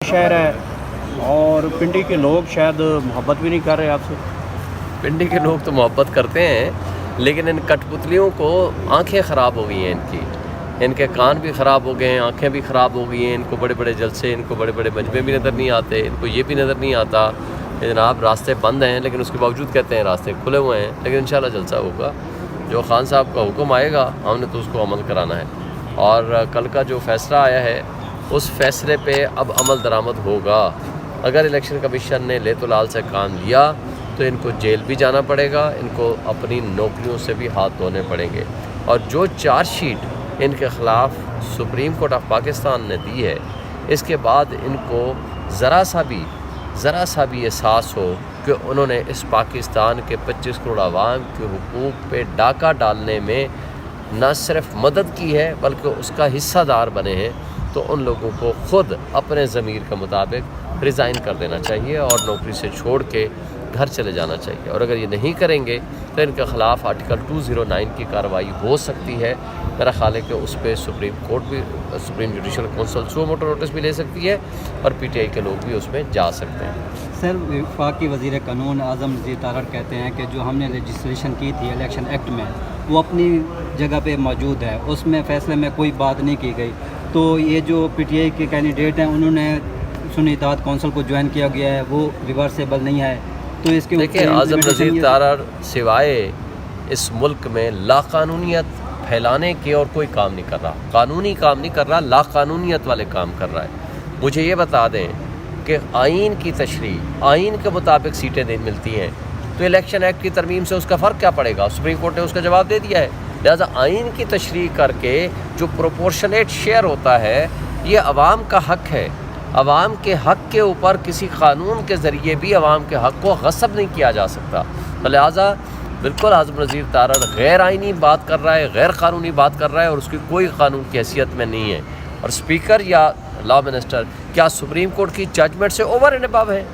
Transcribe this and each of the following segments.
शहर है और पिंडी के लोग शायद मोहब्बत भी नहीं कर रहे आपसे। पिंडी के लोग तो मोहब्बत करते हैं, लेकिन इन कठपुतलियों को आंखें ख़राब हो गई हैं, इनके कान भी ख़राब हो गए हैं, आंखें भी ख़राब हो गई हैं। इनको बड़े बड़े जलसे, इनको बड़े बड़े मजमे भी नज़र नहीं आते, इनको ये भी नज़र नहीं आता कि जनाब रास्ते बंद हैं, लेकिन उसके बावजूद कहते हैं रास्ते खुले हुए हैं। लेकिन इंशाल्लाह जलसा होगा, जो खान साहब का हुक्म आएगा हमने तो उसको अमल कराना है। और कल का जो फ़ैसला आया है उस फैसले पे अब अमल दरामद होगा। अगर इलेक्शन कमीशन ने ले तो लाल से काम लिया तो इनको जेल भी जाना पड़ेगा, इनको अपनी नौकरियों से भी हाथ धोने पड़ेंगे। और जो चार्जशीट इनके ख़िलाफ़ सुप्रीम कोर्ट ऑफ पाकिस्तान ने दी है, इसके बाद इनको ज़रा सा भी एहसास हो कि उन्होंने इस पाकिस्तान के 25 करोड़ आवाम के हुकूक़ पे डाका डालने में न सिर्फ मदद की है बल्कि उसका हिस्सादार बने हैं, तो उन लोगों को ख़ुद अपने ज़मीर के मुताबिक रिज़ाइन कर देना चाहिए और नौकरी से छोड़ के घर चले जाना चाहिए। और अगर ये नहीं करेंगे तो इनके ख़िलाफ़ आर्टिकल 209 की कार्रवाई हो सकती है। मेरा ख़्याल है कि उस पर सुप्रीम कोर्ट भी, सुप्रीम जुडिशल काउंसिल सो मोटर नोटिस भी ले सकती है और PTI के लोग भी उसमें जा सकते हैं। सर, वफाकी वज़ीर कानून आज़म नज़ीर तारड़ कहते हैं कि जो हमने रजिस्ट्रेशन की थी इलेक्शन एक्ट में वो अपनी जगह पे मौजूद है, उसमें फ़ैसले में कोई बात नहीं की गई। तो ये जो PTI के कैंडिडेट हैं उन्होंने सुन्नी इत्तेहाद काउंसिल को ज्वाइन किया गया है, वो रिवर्सेबल नहीं है। तो इसके देखिए, आज़म नज़ीर तारड़ सिवाय इस मुल्क में लाक़ानूनियत फैलाने के और कोई काम नहीं कर रहा, कानूनी काम नहीं कर रहा, लाक़ानूनियत वाले काम कर रहा है। मुझे ये बता दें कि आइन की तशरीह, आइन के मुताबिक सीटें मिलती हैं, तो इलेक्शन एक्ट की तरमीम से उसका फ़र्क क्या पड़ेगा? सुप्रीम कोर्ट ने उसका जवाब दे दिया है। लिहाजा आइन की तशरीह करके जो प्रोपोर्शनेट शेयर होता है, ये अवाम का हक़ है। अवाम के हक़ के ऊपर किसी क़ानून के ज़रिए भी अवाम के हक़ को गस्ब नहीं किया जा सकता। तो लिहाजा बिल्कुल आज़म नज़ीर तारड़ गैर आइनी बात कर रहा है, गैर क़ानूनी बात कर रहा है और उसकी कोई क़ानून की हैसियत में नहीं है। और स्पीकर या लॉ मिनिस्टर क्या सुप्रीम कोर्ट की जजमेंट से ओवर एंड अबव है?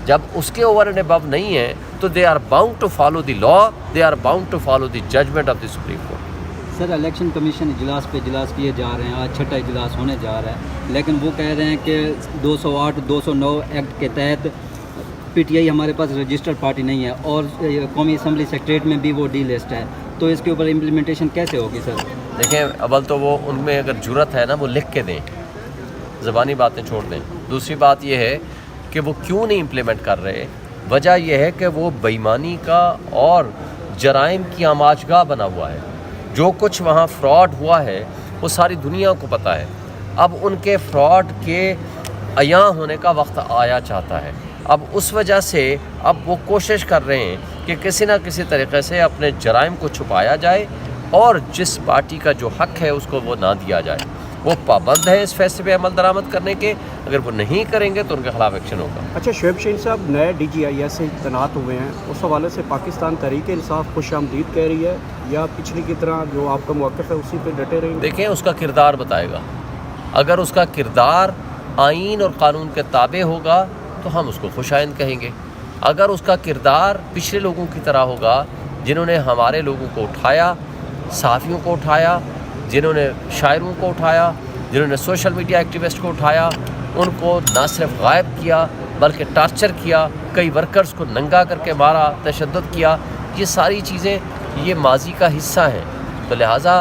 जब उसके ओवर एंड अबव नहीं है तो they are bound to follow the law, they are bound to follow the judgment of the supreme court. Sir, election commission इजलास पे इजलास किए जा रहे हैं, आज छठा इजलास होने जा रहा है, लेकिन वो कह रहे हैं कि 208 209 एक्ट के तहत PTI हमारे पास रजिस्टर्ड पार्टी नहीं है और कौमी असम्बली सेक्रेटरीट में भी वो डी लिस्ट है, तो इसके ऊपर इम्प्लीमेंटेशन कैसे होगी? सर देखें, अव्वल तो वो उनमें अगर जुर्रत है ना, वो लिख के दें, ज़बानी बातें छोड़ दें। दूसरी बात ये है कि वो क्यों नहीं इम्प्लीमेंट कर रहे। वजह यह है कि वो बेईमानी का और जराइम की आमाजगाह बना हुआ है। जो कुछ वहाँ फ्रॉड हुआ है वो सारी दुनिया को पता है। अब उनके फ्रॉड के अयां होने का वक्त आया चाहता है। अब उस वजह से अब वो कोशिश कर रहे हैं कि किसी ना किसी तरीक़े से अपने जराइम को छुपाया जाए और जिस पार्टी का जो हक़ है उसको वो ना दिया जाए। वो पाबंद है इस फैसले पे अमल दरामद करने के, अगर वो नहीं करेंगे तो उनके ख़िलाफ़ एक्शन होगा। अच्छा, शोएब शहीन साहब नए DGIS से तैनात हुए हैं, उस हवाले से पाकिस्तान तहरीक इंसाफ खुशामदीद कह रही है या पिछली की तरह जो आपका मौक़िफ़ है उसी पे डटे रहेंगे? देखें, उसका किरदार बताएगा। अगर उसका किरदार आइन और क़ानून के ताबे होगा तो हम उसको खुशाइंद कहेंगे। अगर उसका किरदार पिछले लोगों की तरह होगा जिन्होंने हमारे लोगों को उठाया, सहाफ़ियों को उठाया, जिन्होंने शायरों को उठाया, जिन्होंने सोशल मीडिया एक्टिविस्ट को उठाया, उनको ना सिर्फ गायब किया बल्कि टार्चर किया, कई वर्कर्स को नंगा करके मारा, तशद्दुद किया, ये सारी चीज़ें ये माजी का हिस्सा हैं। तो लिहाजा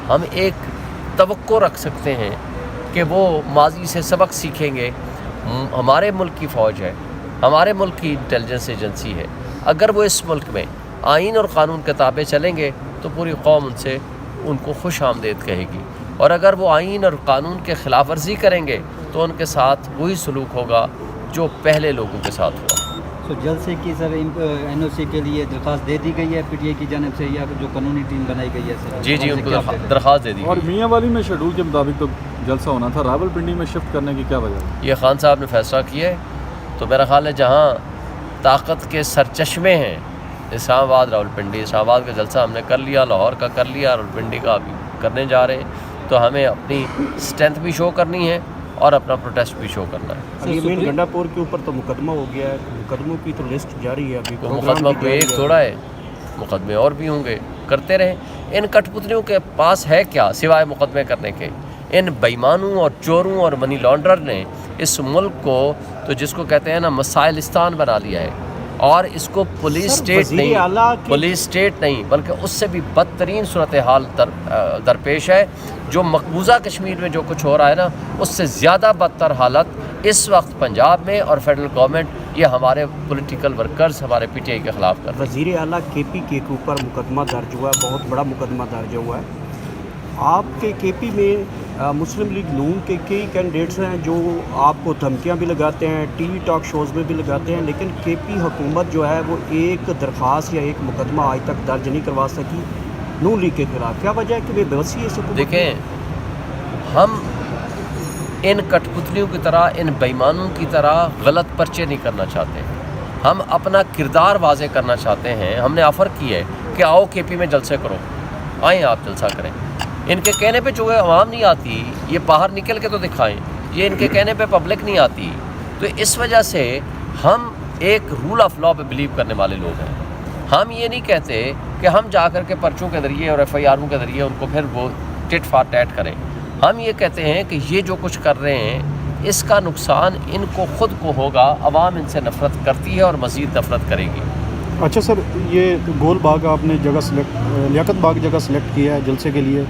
हम एक तवक्को रख सकते हैं कि वो माजी से सबक सीखेंगे। हमारे मुल्क की फ़ौज है, हमारे मुल्क की इंटेलिजेंस एजेंसी है, अगर वो इस मुल्क में आइन और क़ानून के ताबे चलेंगे तो पूरी कौम उनसे उनको खुश आमदेद कहेगी। और अगर वो आइन और क़ानून के ख़िलाफ़ वर्जी करेंगे तो उनके साथ वही सलूक होगा जो पहले लोगों के साथ हुआ। तो जल्द से कि सर NOC के लिए दरख्वास्त दे दी गई है PTI की जानिब से, या जो कानूनी टीम बनाई गई है? सर जी, उनको दरख्वास्त दे दी। और मियाँ वाली में शेड्यूल के मुताबिक तो जलसा होना था, रावलपिंडी में शिफ्ट करने की क्या वजह? ये खान साहब ने फैसला किया है, तो मेरा ख्याल है जहाँ ताकत के सरचश्मे हैं, इस्लामाबाद, रावलपिंडी, इस्लामाबाद का जलसा हमने कर लिया, लाहौर का कर लिया, रावलपिंडी का अभी करने जा रहे हैं, तो हमें अपनी स्ट्रेंथ भी शो करनी है और अपना प्रोटेस्ट भी शो करना है। अलीमीन गंडापुर के ऊपर तो मुकदमा हो गया है, मुकदमों की तो लिस्ट जारी है अभी। तो मुकदमा कोई एक थोड़ा है, मुकदमे और भी होंगे, करते रहें। इन कठपुतलियों के पास है क्या सिवाय मुकदमे करने के? इन बेईमानों और चोरों और मनी लॉन्ड्रर ने اس ملک کو تو جس کو کہتے ہیں نا مسائلستان بنا لیا ہے، اور اس کو پولیس اسٹیٹ نہیں بلکہ اس سے بھی بدترین صورتحال درپیش ہے۔ جو مقبوضہ کشمیر میں جو کچھ ہو رہا ہے نا، اس سے زیادہ بدتر حالت اس وقت پنجاب میں اور فیڈرل گورنمنٹ یہ ہمارے پولیٹیکل ورکرز ہمارے پی ٹی آئی کے خلاف کر رہے ہیں۔ وزیر اعلیٰ کے پی کے اوپر مقدمہ درج ہوا ہے، بہت بڑا مقدمہ درج ہوا ہے۔ آپ کے کے پی میں مسلم لیگ نون کے کئی کینڈیڈیٹس ہیں جو آپ کو دھمکیاں بھی لگاتے ہیں، ٹی وی ٹاک شوز میں بھی لگاتے ہیں، لیکن کے پی حکومت جو ہے وہ ایک درخواست یا ایک مقدمہ آج تک درج نہیں کروا سکی نون لیگ کے خلاف۔ کیا وجہ ہے کہ بے بسی ہے اس حکومت؟ دیکھیں، ہم ان کٹ پتلیوں کی طرح، ان بےایمانوں کی طرح غلط پرچے نہیں کرنا چاہتے، ہم اپنا کردار واضح کرنا چاہتے ہیں۔ ہم نے آفر کی ہے کہ آؤ کے پی میں جلسے کرو، آئیں آپ جلسہ کریں۔ ان کے کہنے پہ جو ہے عوام نہیں آتی، یہ باہر نکل کے تو دکھائیں، یہ ان کے کہنے پہ پبلک نہیں آتی۔ تو اس وجہ سے ہم ایک رول آف لاء پہ بلیو کرنے والے لوگ ہیں۔ ہم یہ نہیں کہتے کہ ہم جا کر کے پرچوں کے ذریعے اور ایف آئی آروں کے ذریعے ان کو پھر وہ ٹٹ فار ٹیٹ کریں۔ ہم یہ کہتے ہیں کہ یہ جو کچھ کر رہے ہیں اس کا نقصان ان کو خود کو ہوگا، عوام ان سے نفرت کرتی ہے اور مزید نفرت کرے گی۔ اچھا سر، یہ گول باغ آپ نے جگہ لیاقت باغ جگہ سلیکٹ کیا ہے جلسے کے لیے،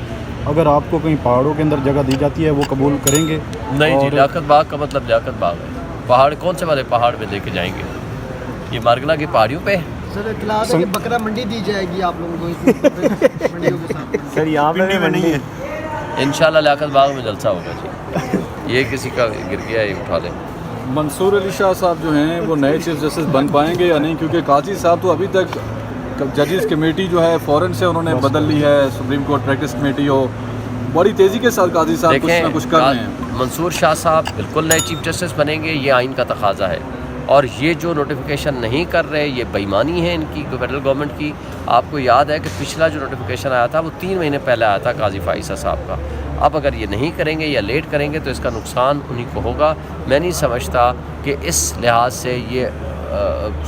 اگر آپ کو کہیں پہاڑوں کے اندر جگہ دی جاتی ہے وہ قبول کریں گے؟ نہیں جی، لیاقت باغ کا مطلب لیاقت باغ ہے، پہاڑ کون سے والے پہاڑ میں لے کے جائیں گے؟ یہ مارگلا کی پہاڑیوں پہ۔ سر اطلاع ہے کہ بکرا منڈی دی جائے گی آپ لوگوں کو منڈیوں کے ساتھ؟ سر یہاں پہ نہیں ہے۔ انشاءاللہ لیاقت باغ میں جلسہ ہوگا جی۔ یہ کسی کا گر گیا ہے، اٹھا لیں۔ منصور علی شاہ صاحب جو ہیں وہ نئے چیف جسٹس بن پائیں گے یا نہیں؟ کیونکہ قاضی صاحب تو ابھی تک ججز کمیٹی جو ہے فورن سے انہوں نے بدل لی ہے، سپریم کورٹ پریکٹس کمیٹی ہو، بڑی تیزی کے ساتھ قاضی صاحب کچھ نہ کچھ کر رہے ہیں۔ منصور شاہ صاحب بالکل نئے چیف جسٹس بنیں گے، یہ آئین کا تقاضا ہے، اور یہ جو نوٹیفیکیشن نہیں کر رہے یہ بےایمانی ہے ان کی فیڈرل گورنمنٹ کی۔ آپ کو یاد ہے کہ پچھلا جو نوٹیفیکیشن آیا تھا وہ 3 مہینے پہلے آیا تھا قاضی فائزہ صاحب کا۔ اب اگر یہ نہیں کریں گے یا لیٹ کریں گے تو اس کا نقصان انہیں کو ہوگا۔ میں نہیں سمجھتا کہ اس لحاظ سے یہ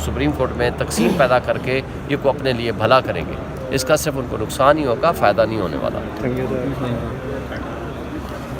سپریم کورٹ میں تقسیم پیدا کر کے یہ کو اپنے لیے بھلا کریں گے، اس کا صرف ان کو نقصان ہی ہوگا، فائدہ نہیں ہونے والا۔